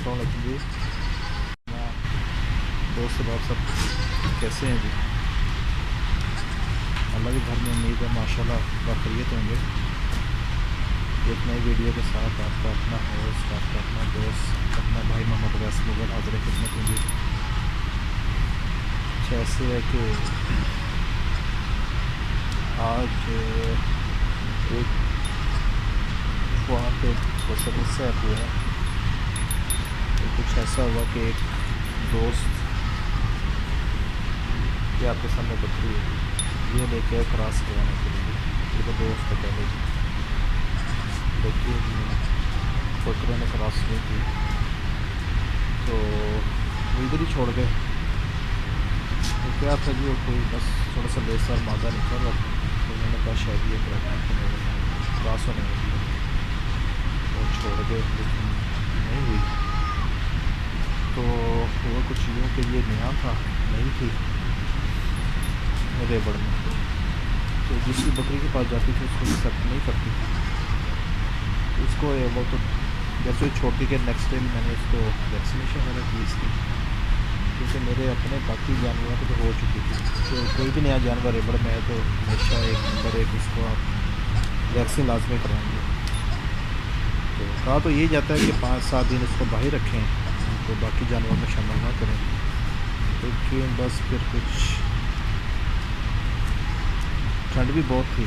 अस्सलाम वालेकुम जी। मैं दोस्त आप सब कैसे हैं जी? अल्लाह के घर में उम्मीद है माशाल्लाह बखैरियत होंगे। एक नई वीडियो के साथ आपका अपना होस्ट, आपका अपना दोस्त, अपना भाई मोहम्मद वैस मुगल हाज़िर खिदमत हूँ जी। ऐसे है कि आज एक वहाँ पे समस्या हुआ है। तो कुछ ऐसा हुआ कि एक दोस्त के आपके सामने बकरी है, ये लेके क्रॉस करवाने के लिए। ये तो दोस्त है पहले जी, देखिए बकरे ने क्रॉस नहीं की तो वो इधर ही छोड़ गए। तो क्या था जी, वो कोई बस थोड़ा सा बेसर मादा निकल रहा था, तो उन्होंने कहा शायद ये क्रॉस होने वाली है, और छोड़ गए, लेकिन नहीं हुई। तो वो कुछ यूँ कि ये नया था, नहीं थी रेबड़ में, तो जिसकी बकरी के पास जाती थी उसको एक्सेप्ट नहीं करती थी। तो इसको वो तो जैसे छोड़ती के नेक्स्ट डे मैंने उसको वैक्सीनेशन वगैरह की इसकी, क्योंकि मेरे अपने बाकी जानवरों को तो हो चुकी थी। तो कोई भी नया जानवर रेबड़ में है तो हमेशा एक नंबर एक उसको आप वैक्सीन लाजमी कराएंगे। तो कहा तो यही जाता है कि 5-7 दिन उसको बाहर रखें, तो बाकी जानवरों में शामिल ना करें, लेकिन बस फिर कुछ ठंड भी बहुत थी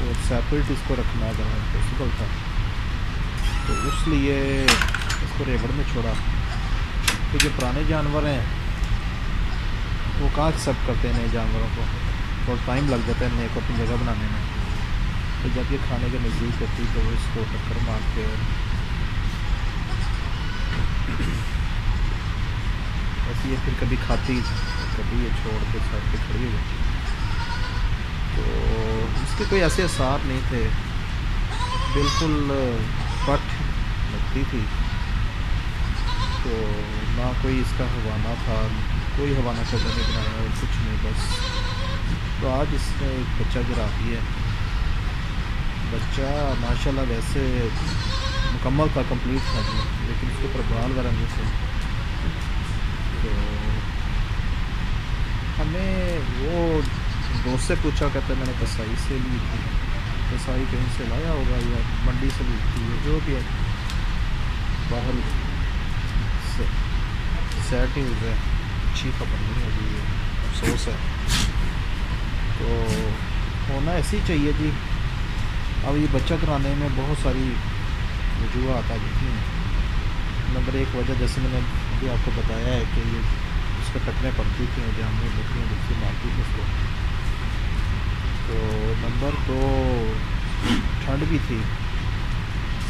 और सेपरेट इसको रखना अगर इम्पॉसिबल था, तो इसलिए इसको रेबड़ में छोड़ा। तो जो पुराने जानवर हैं वो कहाँ एक्सेप्ट करते हैं नए जानवरों को, थोड़ा टाइम लग जाता है नए को अपनी जगह बनाने में। तो जब ये खाने के नज़दीक होती तो वो इसको टक्कर मार के बस ये फिर कभी खाती, कभी ये छोड़ के साइड पे खड़ी हो जाती। तो इसके कोई ऐसे आसार नहीं थे, बिल्कुल पट लगती थी, तो ना कोई इसका हवाना था, कोई हवाना कदम नहीं बनाया और कुछ नहीं बस। तो आज इसने एक बच्चा गिरा दिया है। बच्चा माशाल्लाह वैसे मुकम्मल था, कंप्लीट था जी, लेकिन उसके ऊपर बाल वगैरह नहीं थे। तो हमें वो दोस्त से पूछा, कहता मैंने कसाई से ली थी, कसाई कहीं से लाया होगा या मंडी से ली थी, जो भी है बाहर सैड न्यूज़ है, अच्छी खबर नहीं है जी, ये अफसोस है। तो होना ऐसे ही चाहिए जी। अब ये बच्चा कराने में बहुत सारी वजूहत आ जाती हैं। नंबर एक वजह जैसे मैंने अभी आपको बताया है कि ये उसको टकने पड़ती थी, जामुन बकरियाँ बच्चे मारती थी उसको। तो नंबर दो ठंड भी थी,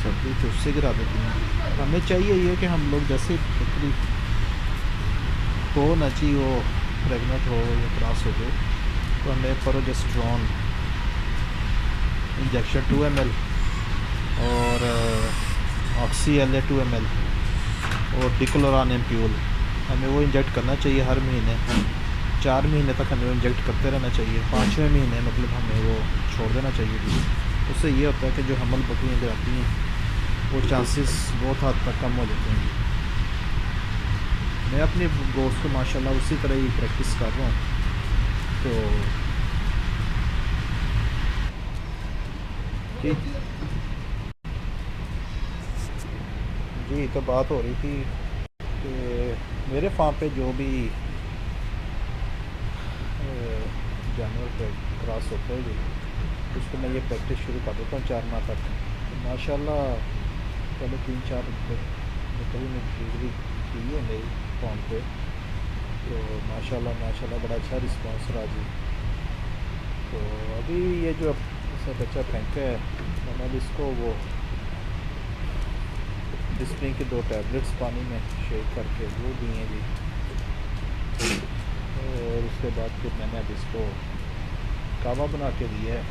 सर्दी तो उससे गिरा देती हैं। हमें चाहिए ये कि हम लोग जैसे बकरी हो ना चाहिए वो प्रेगनेंट हो या क्रॉस हो जाए, तो हमें प्रोजेस्टेरोन इंजेक्शन 2 ml और ऑक्सी LA 2 ml और डिक्लोरान एम्प्यूल हमें वो इंजेक्ट करना चाहिए हर महीने। 4 महीने तक हमें वो इंजेक्ट करते रहना चाहिए। 5वें महीने मतलब हमें वो छोड़ देना चाहिए। उससे ये होता है कि जो हमल बकरियाँ जो आती हैं वो चांसेस बहुत हद तक कम हो जाते हैं। मैं अपने दोस्त को माशाल्लाह उसी तरह ही प्रैक्टिस कर रहा हूँ। तो जी तो बात हो रही थी कि मेरे फार्म पे जो भी जानवर पे क्रॉस होता है जी, उसको मैं ये प्रैक्टिस शुरू कर देता हूँ 4 माह तक। तो माशाल्लाह पहले 3-4 बकरी में डिलीवरी की है मेरी फार्म पे, तो माशाल्लाह बड़ा अच्छा रिस्पॉन्स रहा जी। तो अभी ये जो इसका बच्चा फेंका है, मैंने अब इसको वो डिस्प्रिन की 2 टैबलेट्स पानी में शेक करके वो दी हैं जी। और उसके बाद फिर मैंने अब इसको कावा बना के दिया है।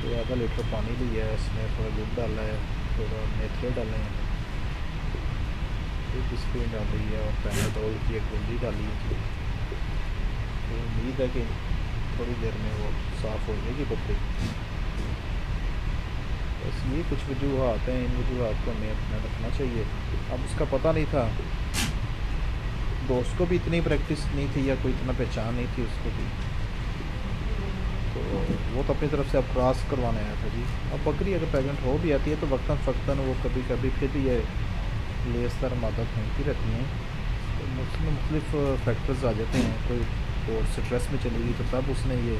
तो आधा लीटर पानी लिया है, इसमें थोड़ा दूध डाला है, थोड़ा मेथरे डाले हैं, एक स्पून डाल रही है और पैनाडोल की एक बूंदी डाली है। तो उम्मीद है कि थोड़ी देर में वो साफ़ हो जाएगी बकरी। बस ये कुछ वजूहत हैं, इन वजूहत को हमें अपना रखना चाहिए। अब उसका पता नहीं था, दोस्त को भी इतनी प्रैक्टिस नहीं थी या कोई इतना पहचान नहीं थी उसको भी, तो वो तो अपनी तरफ से अब क्रॉस करवाने आया था जी। अब बकरी अगर प्रेगनेंट हो भी आती है तो वक्ता फ़क्ता वो कभी कभी फिर भी ये लेसदार मादा फेंकती रहती हैं, तो मुख्तलिफ फैक्टर्स आ जाते हैं। कोई और स्ट्रेस में चलेगी तो तब उसने ये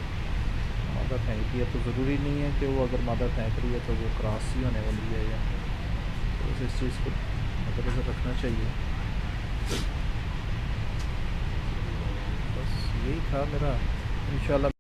मादा फेंक दिया, तो ज़रूरी नहीं है कि वो अगर मादा फेंक रही है तो वो क्रॉस ही होने वाली है, या तो इस चीज़ को मद्देनज़र रखना चाहिए। बस यही था मेरा, इंशाल्लाह।